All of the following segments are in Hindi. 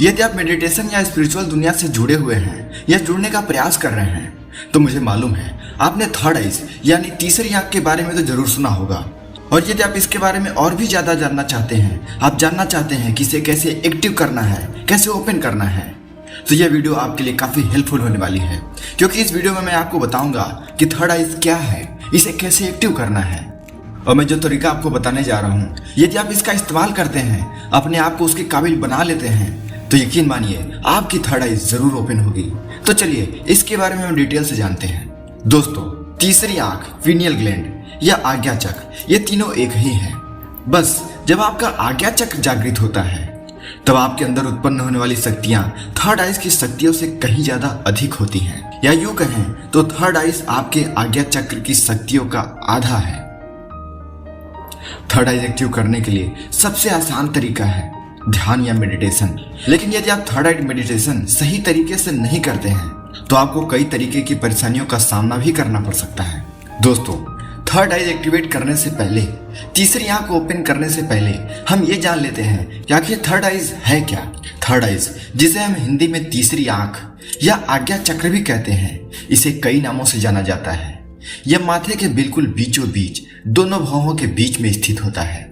यदि आप मेडिटेशन या स्पिरिचुअल दुनिया से जुड़े हुए हैं या जुड़ने का प्रयास कर रहे हैं तो मुझे मालूम है आपने थर्ड आइज यानी तीसरी आंख के बारे में तो जरूर सुना होगा। और यदि आप इसके बारे में और भी ज्यादा जानना चाहते हैं, आप जानना चाहते हैं कि इसे कैसे एक्टिव करना है, कैसे ओपन करना है, तो यह वीडियो आपके लिए काफी हेल्पफुल होने वाली है। क्योंकि इस वीडियो में मैं आपको बताऊंगा कि थर्ड आइज क्या है, इसे कैसे एक्टिव करना है, और मैं जो तरीका आपको बताने जा रहा हूँ, यदि आप इसका इस्तेमाल करते हैं, अपने आप को उसके काबिल बना लेते हैं, तो यकीन मानिए आपकी थर्ड आइज जरूर ओपन होगी। तो चलिए इसके बारे में हम डिटेल से जानते हैं। दोस्तों, तीसरी आंख, पीनियल ग्लैंड या आज्ञा चक्र, ये तीनों एक ही है। बस जब आपका आज्ञा चक्र जागृत होता है तब आपके अंदर उत्पन्न होने वाली शक्तियां थर्ड आइज की शक्तियों से कहीं ज्यादा अधिक होती हैं, या यूं कहें तो थर्ड आइज आपके आज्ञा चक्र की शक्तियों का आधा है। थर्ड आइज एक्टिव करने के लिए सबसे आसान तरीका है ध्यान या मेडिटेशन। लेकिन यदि आप थर्ड आई मेडिटेशन सही तरीके से नहीं करते हैं तो आपको कई तरीके की परेशानियों का सामना भी करना पड़ सकता है। दोस्तों, थर्ड आइज एक्टिवेट करने से पहले, तीसरी आंख ओपन करने से पहले हम ये जान लेते हैं कि आखिर थर्ड आइज है क्या। थर्ड आइज, जिसे हम हिंदी में तीसरी आंख या आज्ञा चक्र भी कहते हैं, इसे कई नामों से जाना जाता है। यह माथे के बिल्कुल बीचों बीच दोनों भौहों के बीच में स्थित होता है।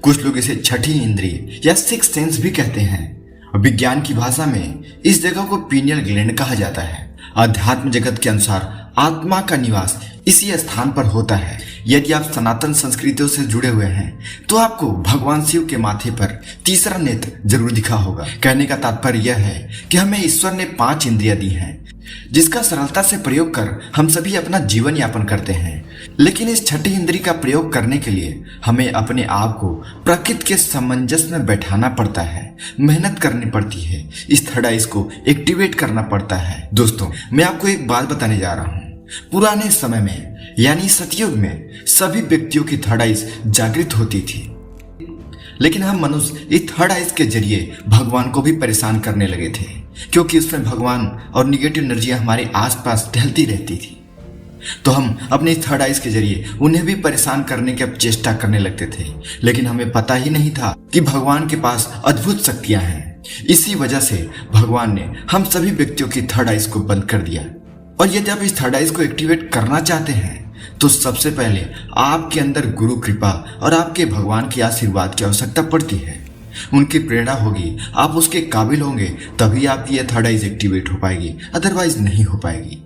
कुछ लोग इसे छठी इंद्रिय या सिक्स सेंस भी कहते हैं। और विज्ञान की भाषा में इस जगह को पीनियल ग्लैंड कहा जाता है। अध्यात्म जगत के अनुसार आत्मा का निवास इसी स्थान पर होता है। यदि आप सनातन संस्कृतियों से जुड़े हुए हैं तो आपको भगवान शिव के माथे पर तीसरा नेत्र जरूर दिखा होगा। कहने का तात्पर्य यह है कि हमें ईश्वर ने 5 इंद्रियां दी हैं, जिसका सरलता से प्रयोग कर हम सभी अपना जीवन यापन करते हैं। लेकिन इस छठी इंद्रिय का प्रयोग करने के लिए हमें अपने आप को प्रकृति के सामंजस्य में बैठाना पड़ता है, मेहनत करनी पड़ती है, इस थर्ड आइज को एक्टिवेट करना पड़ता है। दोस्तों, मैं आपको एक बात बताने जा रहा हूँ। पुराने समय में यानी सतयुग में सभी व्यक्तियों की थर्ड आइज जागृत होती थी, लेकिन हम मनुष्य इस थर्ड आइज के जरिए भगवान को भी परेशान करने लगे थे, क्योंकि उसमें भगवान और निगेटिव एनर्जियां हमारे आसपास टहलती रहती थी। तो हम अपने थर्ड आइज के जरिए उन्हें भी परेशान करने की चेष्टा करने लगते थे, लेकिन हमें पता ही नहीं था कि भगवान के पास अद्भुत शक्तियां हैं। इसी वजह से भगवान ने हम सभी व्यक्तियों की थर्ड आइज को बंद कर दिया। और यदि आप इस थर्ड आइज को एक्टिवेट करना चाहते हैं तो सबसे पहले आपके अंदर गुरु कृपा और आपके भगवान के आशीर्वाद की आवश्यकता पड़ती है। उनकी प्रेरणा होगी, आप उसके काबिल होंगे, तभी आपकी यह थर्ड आइज एक्टिवेट हो पाएगी, अदरवाइज नहीं हो पाएगी।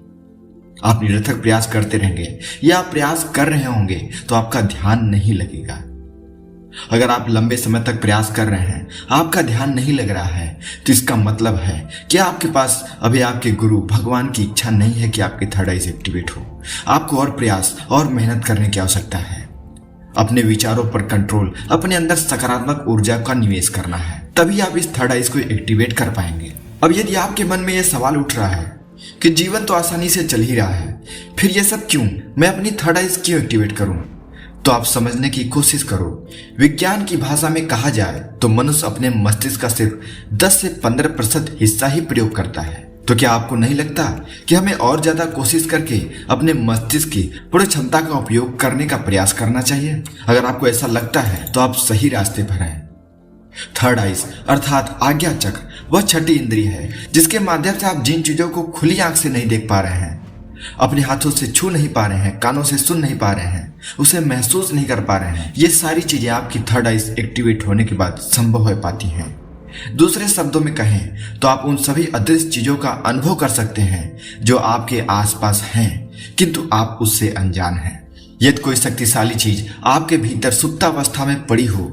आप निरर्थक प्रयास करते रहेंगे या आप प्रयास कर रहे होंगे तो आपका ध्यान नहीं लगेगा। अगर आप लंबे समय तक प्रयास कर रहे हैं, आपका ध्यान नहीं लग रहा है, तो इसका मतलब है कि आपके पास अभी आपके गुरु भगवान की इच्छा नहीं है कि आपकी थर्ड आइज एक्टिवेट हो। आपको और प्रयास और मेहनत करने की आवश्यकता है। अपने विचारों पर कंट्रोल, अपने अंदर सकारात्मक ऊर्जा का निवेश करना है, तभी आप इस थर्ड आइज को एक्टिवेट कर पाएंगे। अब यदि आपके मन में यह सवाल उठ रहा है कि जीवन तो आसानी से चल ही रहा है, फिर यह सब क्यों, मैं अपनी थर्ड आइज क्यों एक्टिवेट करूं, तो आप समझने की कोशिश करो। विज्ञान की भाषा में कहा जाए तो मनुष्य अपने मस्तिष्क का सिर्फ 10 से 15% हिस्सा ही प्रयोग करता है। तो क्या आपको नहीं लगता कि हमें और ज्यादा कोशिश करके अपने मस्तिष्क की पूरी क्षमता का उपयोग करने का प्रयास करना चाहिए? अगर आपको ऐसा लगता है तो आप सही रास्ते पर हैं। थर्ड आइज अर्थात आज्ञा चक्र वह छठी इंद्रिय है जिसके माध्यम से आप जिन चीजों को खुली आंख से नहीं देख पा रहे हैं, अपने हाथों से छू नहीं पा रहे हैं, कानों से सुन नहीं पा रहे हैं, उसे महसूस नहीं कर पा रहे हैं, ये सारी चीजें आपकी थर्ड आइज एक्टिवेट होने के बाद संभव हो पाती हैं। दूसरे शब्दों में कहें तो आप उन सभी अदृश्य चीजों का अनुभव कर सकते हैं जो आपके आसपास हैं, किंतु आप उससे अनजान हैं। यदि कोई शक्तिशाली चीज आपके भीतर सुप्तावस्था में पड़ी हो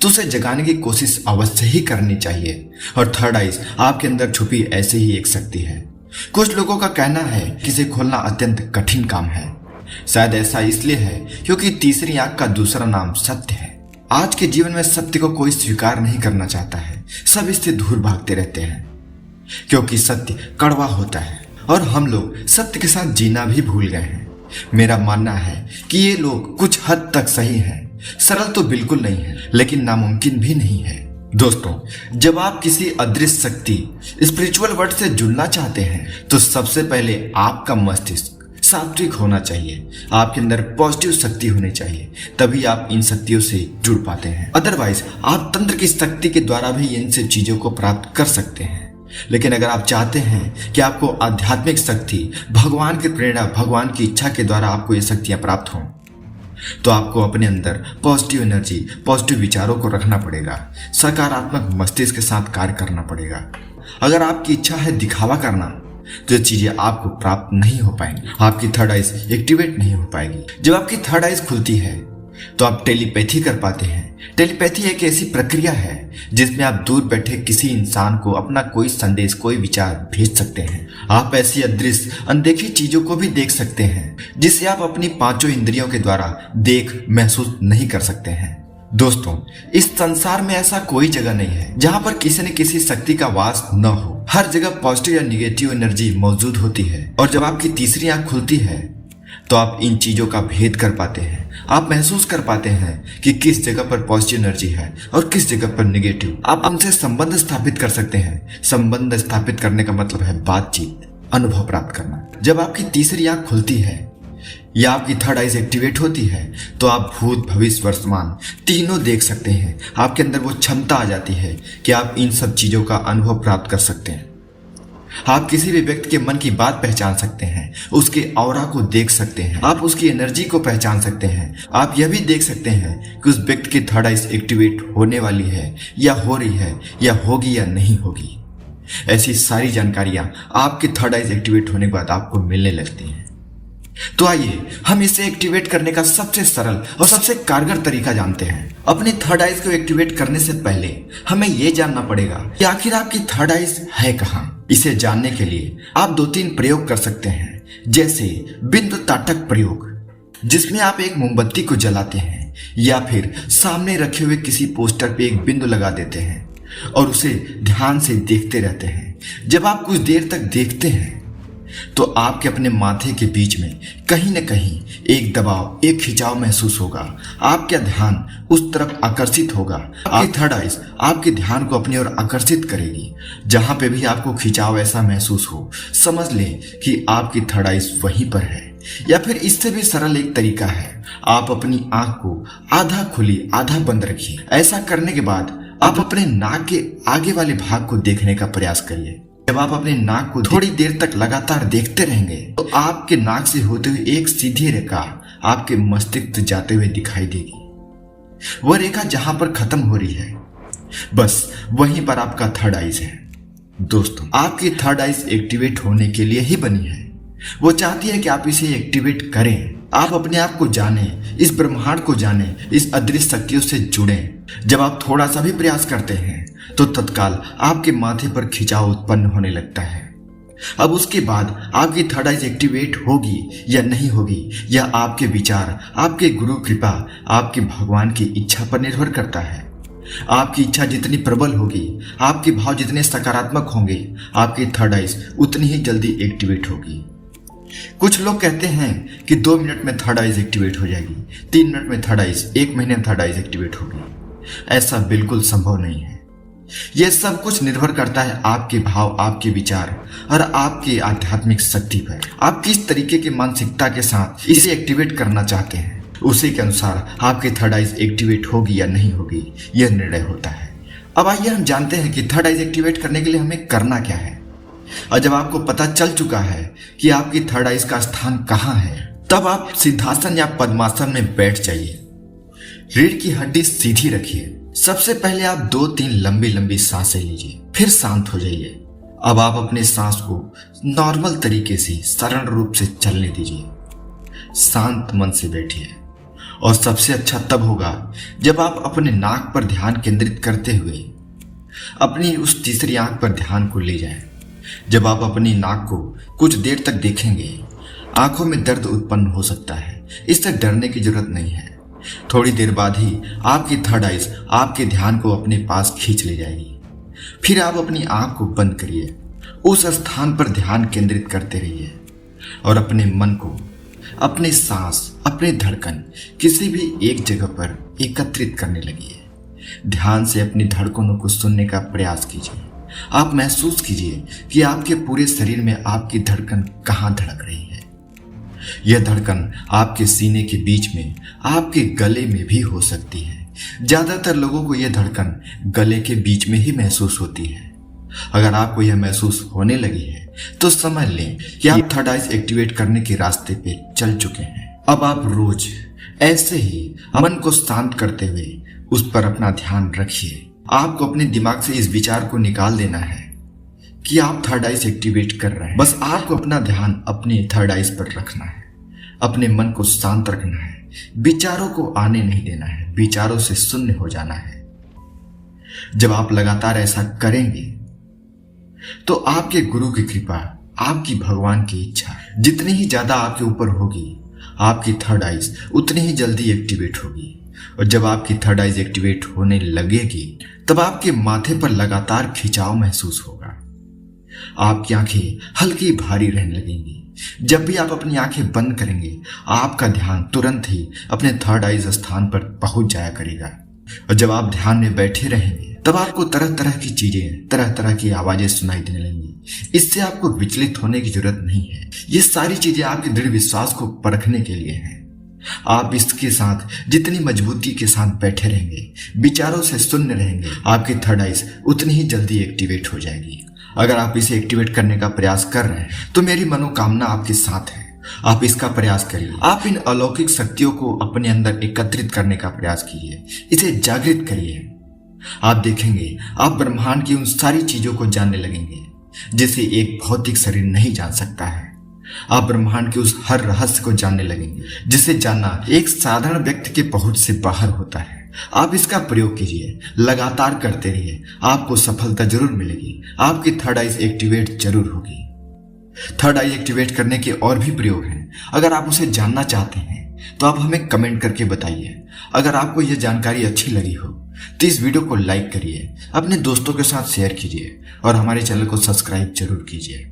तो उसे जगाने की कोशिश अवश्य ही करनी चाहिए, और थर्ड आइज आपके अंदर छुपी ऐसे ही एक शक्ति है। कुछ लोगों का कहना है कि इसे खोलना अत्यंत कठिन काम है। शायद ऐसा इसलिए है क्योंकि तीसरी आंख का दूसरा नाम सत्य है। आज के जीवन में सत्य को कोई स्वीकार नहीं करना चाहता है, सब इससे दूर भागते रहते हैं, क्योंकि सत्य कड़वा होता है और हम लोग सत्य के साथ जीना भी भूल गए हैं। मेरा मानना है कि ये लोग कुछ हद तक सही हैं, सरल तो बिल्कुल नहीं है, लेकिन नामुमकिन भी नहीं है। दोस्तों, जब आप किसी अदृश्य शक्ति स्पिरिचुअल वर्ल्ड से जुड़ना चाहते हैं तो सबसे पहले आपका मस्तिष्क सात्विक होना चाहिए, आपके अंदर पॉजिटिव शक्ति होनी चाहिए, तभी आप इन शक्तियों से जुड़ पाते हैं। अदरवाइज आप तंत्र की शक्ति के द्वारा भी इन सब चीजों को प्राप्त कर सकते हैं। लेकिन अगर आप चाहते हैं कि आपको आध्यात्मिक शक्ति, भगवान की प्रेरणा, भगवान की इच्छा के द्वारा आपको ये शक्तियां प्राप्त हों, तो आपको अपने अंदर पॉजिटिव एनर्जी, पॉजिटिव विचारों को रखना पड़ेगा, सकारात्मक मस्तिष्क के साथ कार्य करना पड़ेगा। अगर आपकी इच्छा है दिखावा करना, तो ये चीजें आपको प्राप्त नहीं हो पाएंगी, आपकी थर्ड आइज एक्टिवेट नहीं हो पाएगी। जब आपकी थर्ड आइज खुलती है तो आप टेलीपैथी कर पाते हैं। टेलीपैथी एक ऐसी प्रक्रिया है जिसमें आप दूर बैठे किसी इंसान को अपना कोई संदेश, कोई विचार भेज सकते हैं। आप ऐसी अदृश्य, अनदेखी चीजों को भी देख सकते हैं जिसे आप अपनी पांचों इंद्रियों के द्वारा देख, महसूस नहीं कर सकते हैं। दोस्तों, इस संसार में ऐसा कोई जगह नहीं है जहां पर किसी न किसी शक्ति का वास न हो। हर जगह पॉजिटिव या निगेटिव एनर्जी मौजूद होती है। और जब आपकी तीसरी आंख खुलती है तो आप इन चीजों का भेद कर पाते हैं। आप महसूस कर पाते हैं कि किस जगह पर पॉजिटिव एनर्जी है और किस जगह पर निगेटिव। आप उनसे संबंध स्थापित कर सकते हैं। संबंध स्थापित करने का मतलब है बातचीत, अनुभव प्राप्त करना। जब आपकी तीसरी आंख खुलती है या आपकी थर्ड आइज एक्टिवेट होती है तो आप भूत, भविष्य, वर्तमान तीनों देख सकते हैं। आपके अंदर वो क्षमता आ जाती है कि आप इन सब चीजों का अनुभव प्राप्त कर सकते हैं। आप किसी भी व्यक्ति के मन की बात पहचान सकते हैं, उसके ऑरा को देख सकते हैं, आप उसकी एनर्जी को पहचान सकते हैं। आप यह भी देख सकते हैं कि उस व्यक्ति की थर्ड आइज एक्टिवेट होने वाली है या हो रही है या होगी या नहीं होगी। ऐसी सारी जानकारियां आपके थर्ड आइज एक्टिवेट होने के बाद आपको मिलने लगती हैं। तो आइए हम इसे एक्टिवेट करने का सबसे सरल और सबसे कारगर तरीका जानते हैं। अपनी थर्ड आइज को एक्टिवेट करने से पहले हमें यह जानना पड़ेगा कि आखिर आपकी थर्ड आइज है कहां। इसे जानने के लिए आप 2-3 प्रयोग कर सकते हैं, जैसे बिंदु ताटक प्रयोग, जिसमें आप एक मोमबत्ती को जलाते हैं या फिर सामने रखे हुए किसी पोस्टर पे एक बिंदु लगा देते हैं और उसे ध्यान से देखते रहते हैं। जब आप कुछ देर तक देखते हैं तो आपके अपने माथे के बीच में कहीं न कहीं एक दबाव, एक खिंचाव महसूस होगा। आपका ध्यान उस तरफ आकर्षित होगा। आपकी थर्ड आइज आपके ध्यान को अपनी ओर आकर्षित करेगी। जहां पे भी आपको खिंचाव ऐसा महसूस हो, समझ लें कि आपकी थर्ड आइज वहीं पर है। या फिर इससे भी सरल एक तरीका है, आप अपनी आंख को आधा खुली आधा बंद रखिए। ऐसा करने के बाद आप अपने नाक के आगे वाले भाग को देखने का प्रयास करिए। जब आप अपने नाक को थोड़ी देर तक लगातार देखते रहेंगे तो आपके नाक से होते हुए एक सीधी रेखा आपके मस्तिष्क जाते हुए दिखाई देगी। वह रेखा जहां पर खत्म हो रही है, बस वहीं पर आपका थर्ड आइज है। दोस्तों, आपकी थर्ड आइज एक्टिवेट होने के लिए ही बनी है। वो चाहती है कि आप इसे एक्टिवेट करें। आप अपने आप को जानें, इस ब्रह्मांड को जानें, इस अदृश्य शक्तियों से जुड़ें। जब आप थोड़ा सा भी प्रयास करते हैं तो तत्काल आपके माथे पर खिंचाव उत्पन्न होने लगता है। अब उसके बाद आपकी थर्ड आइज एक्टिवेट होगी या नहीं होगी, यह आपके विचार, आपके गुरु कृपा, आपके भगवान की इच्छा पर निर्भर करता है। आपकी इच्छा जितनी प्रबल होगी, आपके भाव जितने सकारात्मक होंगे, आपकी थर्ड आइज उतनी ही जल्दी एक्टिवेट होगी। कुछ लोग कहते हैं कि 2 मिनट में थर्ड आइज एक्टिवेट हो जाएगी, 3 मिनट में थर्ड आइज, 1 महीने में थर्ड आइज एक्टिवेट होगी। ऐसा बिल्कुल संभव नहीं है। यह सब कुछ निर्भर करता है आपके भाव, आपके विचार और आपकी आध्यात्मिक शक्ति पर। आप किस तरीके की मानसिकता के साथ इसे एक्टिवेट करना चाहते हैं, उसी के अनुसार आपकी थर्ड आइज एक्टिवेट होगी या नहीं होगी, यह निर्णय होता है। अब आइए हम जानते हैं कि थर्ड आइज एक्टिवेट करने के लिए हमें करना क्या है। और जब आपको पता चल चुका है कि आपकी थर्ड आइज का स्थान कहाँ है, तब आप सिद्धासन या पद्मासन में बैठ जाइए। रीढ़ की हड्डी सीधी रखिए। सबसे पहले आप 2-3 लंबी लंबी सांसें लीजिए, फिर शांत हो जाइए। अब आप अपने सांस को नॉर्मल तरीके से सरल रूप से चलने दीजिए। शांत मन से बैठिए। और सबसे अच्छा तब होगा जब आप अपने नाक पर ध्यान केंद्रित करते हुए अपनी उस तीसरी आंख पर ध्यान को ले जाएं। जब आप अपनी नाक को कुछ देर तक देखेंगे, आंखों में दर्द उत्पन्न हो सकता है। इससे डरने की जरूरत नहीं है। थोड़ी देर बाद ही आपकी थर्ड आइज आपके ध्यान को अपने पास खींच ले जाएगी। फिर आप अपनी आंख को बंद करिए, उस स्थान पर ध्यान केंद्रित करते रहिए और अपने मन को, अपने सांस, अपने धड़कन किसी भी एक जगह पर एकत्रित करने लगिए। ध्यान से अपनी धड़कनों को सुनने का प्रयास कीजिए। आप महसूस कीजिए कि आपके पूरे शरीर में आपकी धड़कन कहाँ धड़क रही है। यह धड़कन आपके सीने के बीच में, आपके गले में भी हो सकती है। ज्यादातर लोगों को यह धड़कन गले के बीच में ही महसूस होती है। अगर आपको यह महसूस होने लगी है तो समझ लें कि आप थर्ड आइज एक्टिवेट करने के रास्ते पे चल चुके हैं। अब आप रोज ऐसे ही मन को शांत करते हुए उस पर अपना ध्यान रखिए। आपको अपने दिमाग से इस विचार को निकाल देना है कि आप थर्ड आइज एक्टिवेट कर रहे हैं। बस आपको अपना ध्यान अपने थर्ड आइज पर रखना है, अपने मन को शांत रखना है, विचारों को आने नहीं देना है, विचारों से शून्य हो जाना है। जब आप लगातार ऐसा करेंगे तो आपके गुरु की कृपा, आपकी भगवान की इच्छा जितनी ही ज्यादा आपके ऊपर होगी, आपकी थर्ड आइज उतनी ही जल्दी एक्टिवेट होगी। और जब आपकी थर्ड आइज एक्टिवेट होने लगेगी तब आपके माथे पर लगातार खिंचाव महसूस होगा। आपकी आंखें हल्की भारी रहने लगेंगी। जब भी आप अपनी आंखें बंद करेंगे आपका ध्यान तुरंत ही अपने थर्ड आइज स्थान पर पहुंच जाया करेगा। और जब आप ध्यान में बैठे रहेंगे तब आपको तरह तरह की चीजें, तरह तरह की आवाजें सुनाई देने लगेंगी। इससे आपको विचलित होने की जरूरत नहीं है। ये सारी चीजें आपके दृढ़ विश्वास को परखने के लिए हैं। आप इसके साथ जितनी मजबूती के साथ बैठे रहेंगे, विचारों से शून्य रहेंगे, आपकी थर्ड आइज उतनी ही जल्दी एक्टिवेट हो जाएगी। अगर आप इसे एक्टिवेट करने का प्रयास कर रहे हैं तो मेरी मनोकामना आपके साथ है। आप इसका प्रयास करिए। आप इन अलौकिक शक्तियों को अपने अंदर एकत्रित करने का प्रयास कीजिए, इसे जागृत करिए। आप देखेंगे आप ब्रह्मांड की उन सारी चीजों को जानने लगेंगे जिसे एक भौतिक शरीर नहीं जान सकता है। आप ब्रह्मांड के उस हर रहस्य को जानने लगेंगे जिसे जानना एक साधारण व्यक्ति के पहुंच से बाहर होता है। आप इसका प्रयोग कीजिए, लगातार करते रहिए, आपको सफलता जरूर मिलेगी। आपकी थर्ड आइज एक्टिवेट जरूर होगी। थर्ड आई एक्टिवेट करने के और भी प्रयोग हैं। अगर आप उसे जानना चाहते हैं तो आप हमें कमेंट करके बताइए। अगर आपको यह जानकारी अच्छी लगी हो तो इस वीडियो को लाइक करिए, अपने दोस्तों के साथ शेयर कीजिए और हमारे चैनल को सब्सक्राइब जरूर कीजिए।